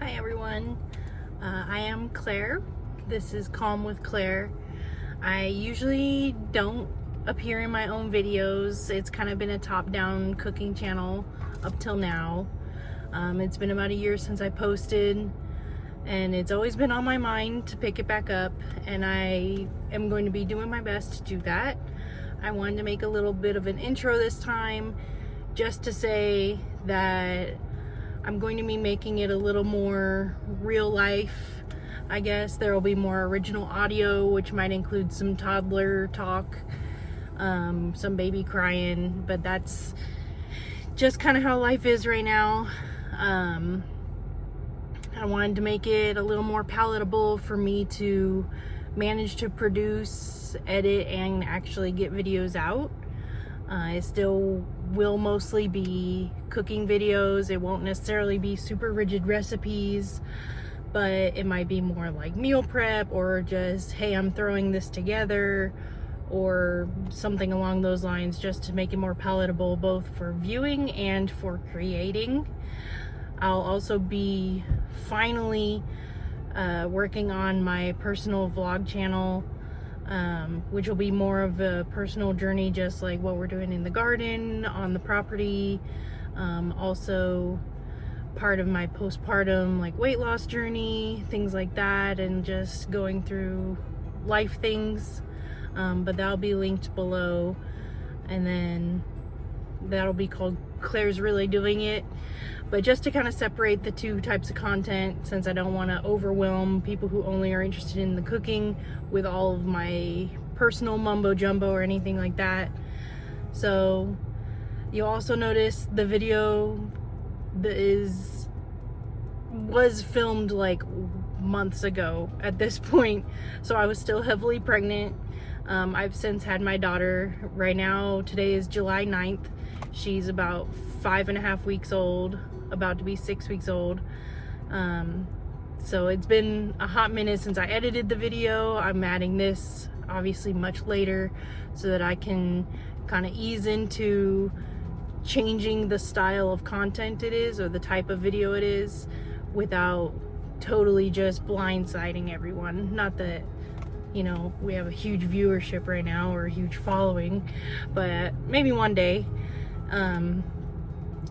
Hi everyone, I am Claire. This is Calm with Claire. I usually don't appear in my own videos. It's kind of been a top-down cooking channel up till now. It's been about a year since I posted, and it's always been on my mind to pick it back up, and I am going to be doing my best to do that. I wanted to make a little bit of an intro this time just to say that I'm going to be making it a little more real life, I guess. There will be more original audio, which might include some toddler talk, some baby crying, but that's just kind of how life is right now. I wanted to make it a little more palatable for me to manage to produce, edit, and actually get videos out. It still will mostly be cooking videos. It won't necessarily be super rigid recipes, but it might be more like meal prep or just, hey, I'm throwing this together, or something along those lines, just to make it more palatable both for viewing and for creating. I'll also be finally working on my personal vlog channel, which will be more of a personal journey, just like what we're doing in the garden, on the property. Also part of my postpartum like weight loss journey, things like that, and just going through life things. But that'll be linked below, and then that'll be called Claire's Really Doing It. But just to kind of separate the two types of content, since I don't want to overwhelm people who only are interested in the cooking with all of my personal mumbo jumbo or anything like that. So you'll also notice the video was filmed like months ago at this point, so I was still heavily pregnant. I've since had my daughter. Right now, today is July 9th. She's about 5.5 weeks old, about to be 6 weeks old. So it's been a hot minute since I edited the video. I'm adding this obviously much later so that I can kind of ease into changing the style of content it is, or the type of video it is, without totally just blindsiding everyone. Not that, you know, we have a huge viewership right now or a huge following, but maybe one day.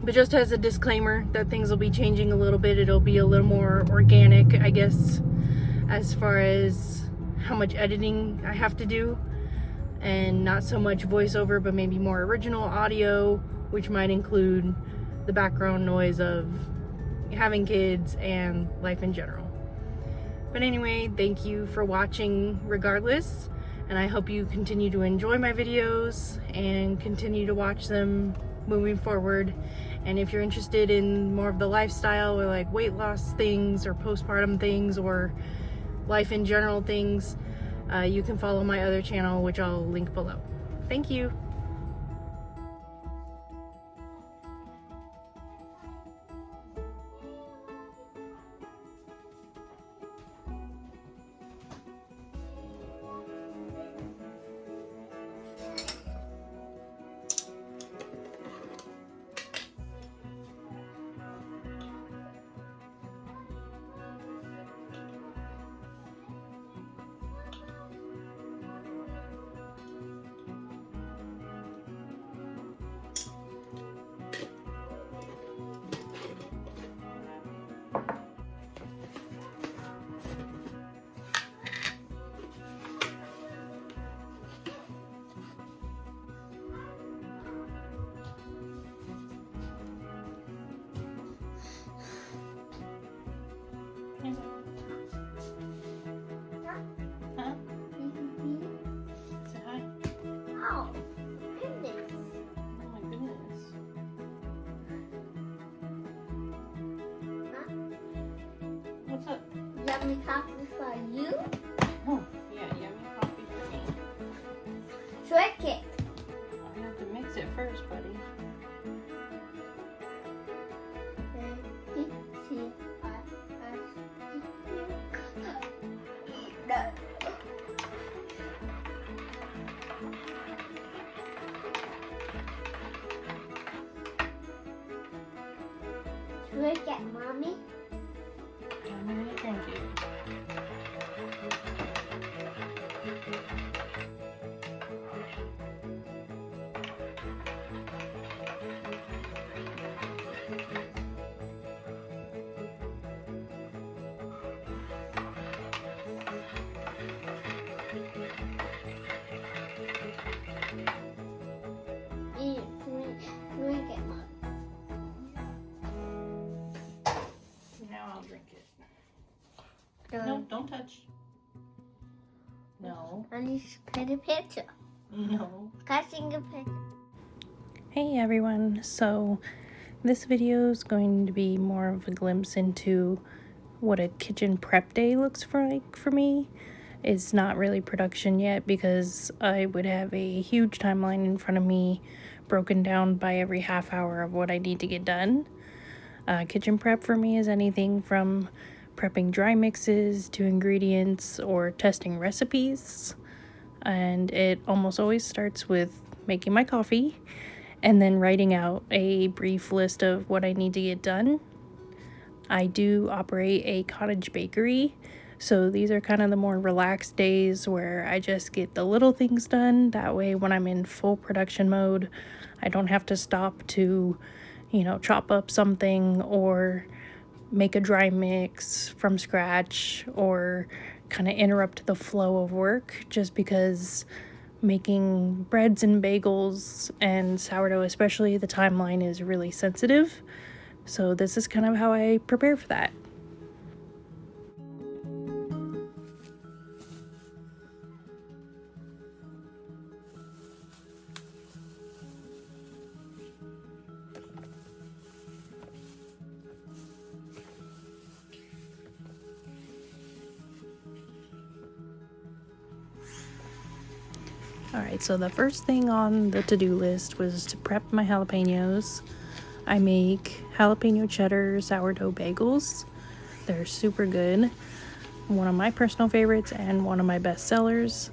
But just as a disclaimer that things will be changing a little bit. It'll be a little more organic, I guess, as far as how much editing I have to do, and not so much voiceover, but maybe more original audio, which might include the background noise of having kids and life in general. But anyway, thank you for watching regardless, and I hope you continue to enjoy my videos and continue to watch them moving forward. And if you're interested in more of the lifestyle or like weight loss things or postpartum things or life in general things, you can follow my other channel, which I'll link below. Thank you. Huh? Say hi. Oh, goodness. Oh my goodness. Huh? What's up? Yummy coffee for you. Oh, yeah, yummy coffee for me. Trick it. I have to mix it first, buddy. No. Trick it, Mommy. Somebody paint a picture. No. Catching a picture. Hey everyone, so this video is going to be more of a glimpse into what a kitchen prep day looks like for me. It's not really production yet because I would have a huge timeline in front of me broken down by every half hour of what I need to get done. Kitchen prep for me is anything from prepping dry mixes to ingredients or testing recipes, and it almost always starts with making my coffee and then writing out a brief list of what I need to get done. I do operate a cottage bakery, so these are kind of the more relaxed days where I just get the little things done. That way when I'm in full production mode, I don't have to stop to, chop up something or make a dry mix from scratch or kind of interrupt the flow of work, just because making breads and bagels and sourdough especially, the timeline is really sensitive. So this is kind of how I prepare for that. Alright, so the first thing on the to-do list was to prep my jalapenos. I make jalapeno cheddar sourdough bagels. They're super good. One of my personal favorites and one of my best sellers.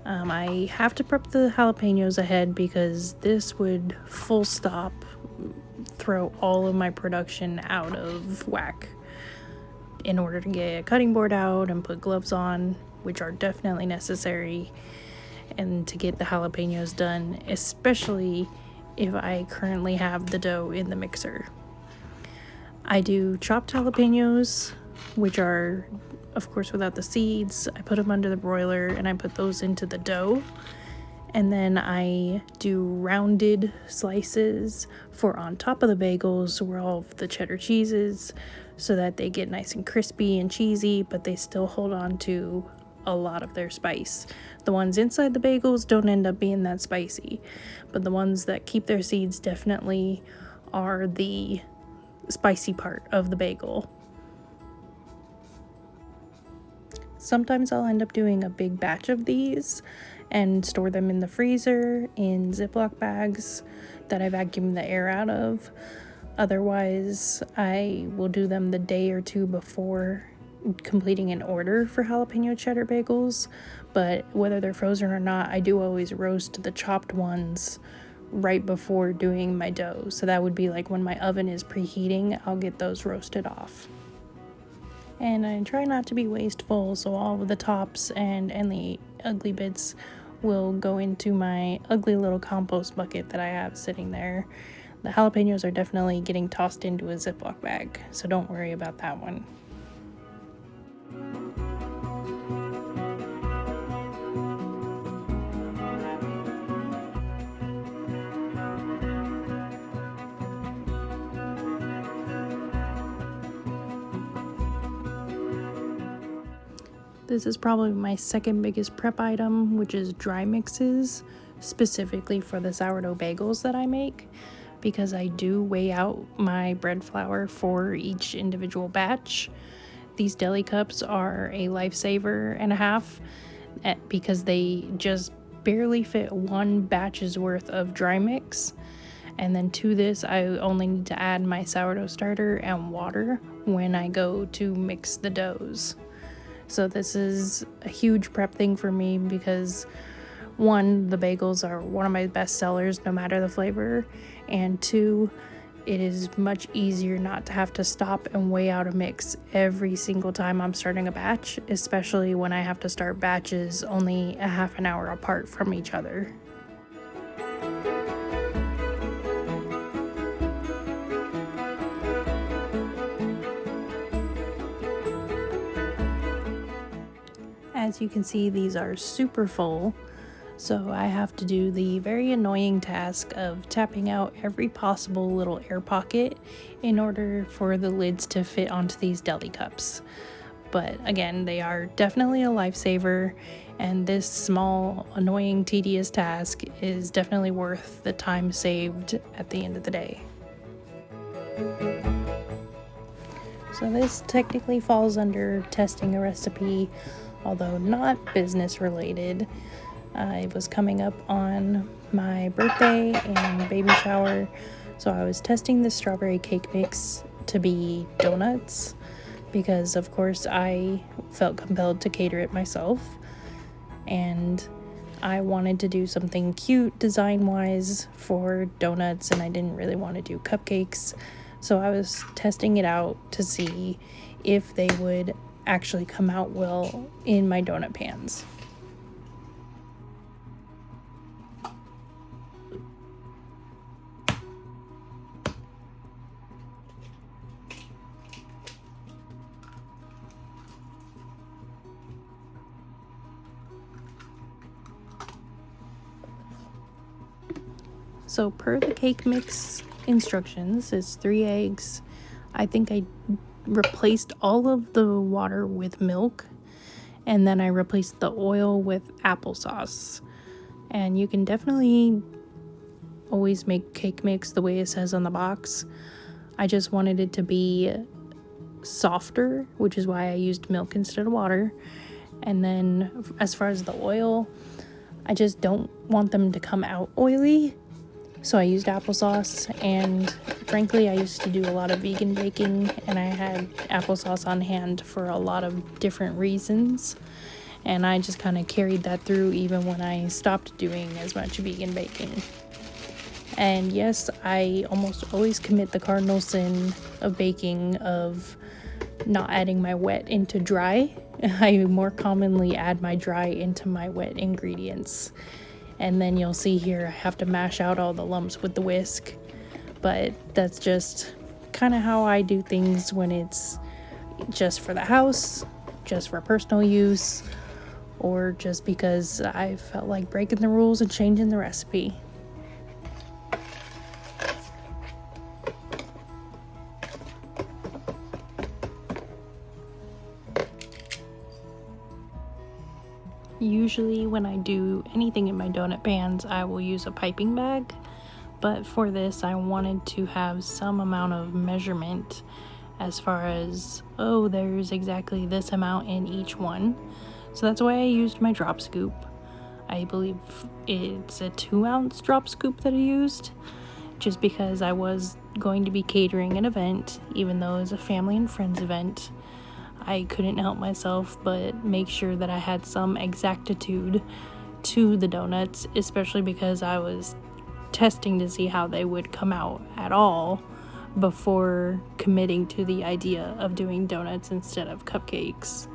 I have to prep the jalapenos ahead because this would full stop throw all of my production out of whack. In order to get a cutting board out and put gloves on, which are definitely necessary, and to get the jalapenos done, especially if I currently have the dough in the mixer. I do chopped jalapenos, which are, of course, without the seeds. I put them under the broiler and I put those into the dough. And then I do rounded slices for on top of the bagels where all of the cheddar cheese is, so that they get nice and crispy and cheesy, but they still hold on to a lot of their spice. The ones inside the bagels don't end up being that spicy, but the ones that keep their seeds definitely are the spicy part of the bagel. Sometimes I'll end up doing a big batch of these and store them in the freezer in Ziploc bags that I vacuum the air out of. Otherwise, I will do them the day or two before completing an order for jalapeno cheddar bagels, but whether they're frozen or not, I do always roast the chopped ones right before doing my dough. So that would be like when my oven is preheating, I'll get those roasted off. And I try not to be wasteful, so all of the tops and the ugly bits will go into my ugly little compost bucket that I have sitting there. The jalapenos are definitely getting tossed into a Ziploc bag, so don't worry about that one. This is probably my second biggest prep item, which is dry mixes, specifically for the sourdough bagels that I make, because I do weigh out my bread flour for each individual batch. These deli cups are a lifesaver and a half because they just barely fit one batch's worth of dry mix. And then to this, I only need to add my sourdough starter and water when I go to mix the doughs. So this is a huge prep thing for me because, one, the bagels are one of my best sellers no matter the flavor, and two, it is much easier not to have to stop and weigh out a mix every single time I'm starting a batch, especially when I have to start batches only a half an hour apart from each other. As you can see, these are super full, so I have to do the very annoying task of tapping out every possible little air pocket in order for the lids to fit onto these deli cups. But again, they are definitely a lifesaver, And this small, annoying, tedious task is definitely worth the time saved at the end of the day. So this technically falls under testing a recipe, although not business related. It was coming up on my birthday and baby shower, so I was testing the strawberry cake mix to be donuts because of course I felt compelled to cater it myself, and I wanted to do something cute design wise for donuts, and I didn't really want to do cupcakes, so I was testing it out to see if they would actually come out well in my donut pans. So per the cake mix instructions, it's 3 eggs. I think I replaced all of the water with milk, and then I replaced the oil with applesauce. And you can definitely always make cake mix the way it says on the box. I just wanted it to be softer, which is why I used milk instead of water. And then as far as the oil, I just don't want them to come out oily, so I used applesauce. And frankly, I used to do a lot of vegan baking, and I had applesauce on hand for a lot of different reasons, and I just kind of carried that through even when I stopped doing as much vegan baking. And yes, I almost always commit the cardinal sin of baking of not adding my wet into dry. I more commonly add my dry into my wet ingredients. And then you'll see here I have to mash out all the lumps with the whisk. But that's just kind of how I do things when it's just for the house, just for personal use, or just because I felt like breaking the rules and changing the recipe. Usually when I do anything in my donut pans, I will use a piping bag, but for this I wanted to have some amount of measurement as far as, oh, there's exactly this amount in each one. So that's why I used my drop scoop. I believe it's a 2-ounce drop scoop that I used, just because I was going to be catering an event, even though it was a family and friends event. I couldn't help myself but make sure that I had some exactitude to the donuts, especially because I was testing to see how they would come out at all before committing to the idea of doing donuts instead of cupcakes.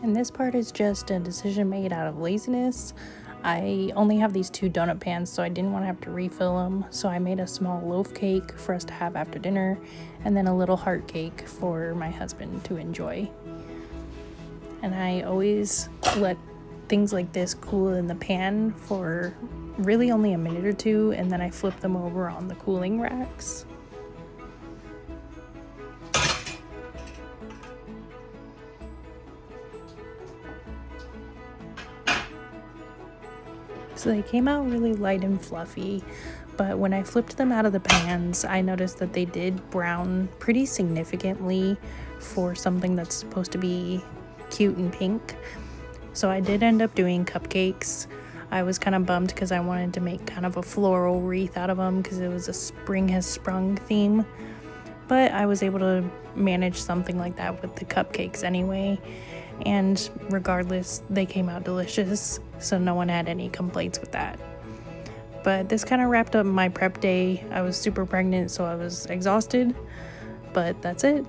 And this part is just a decision made out of laziness. I only have these 2 donut pans, so I didn't want to have to refill them. So I made a small loaf cake for us to have after dinner, and then a little heart cake for my husband to enjoy. And I always let things like this cool in the pan for really only a minute or 2, and then I flip them over on the cooling racks. So they came out really light and fluffy, but when I flipped them out of the pans, I noticed that they did brown pretty significantly for something that's supposed to be cute and pink. So I did end up doing cupcakes. I was kind of bummed because I wanted to make kind of a floral wreath out of them because it was a spring has sprung theme, but I was able to manage something like that with the cupcakes anyway. And regardless, they came out delicious, so no one had any complaints with that. But this kind of wrapped up my prep day. I was super pregnant, so I was exhausted, but that's it.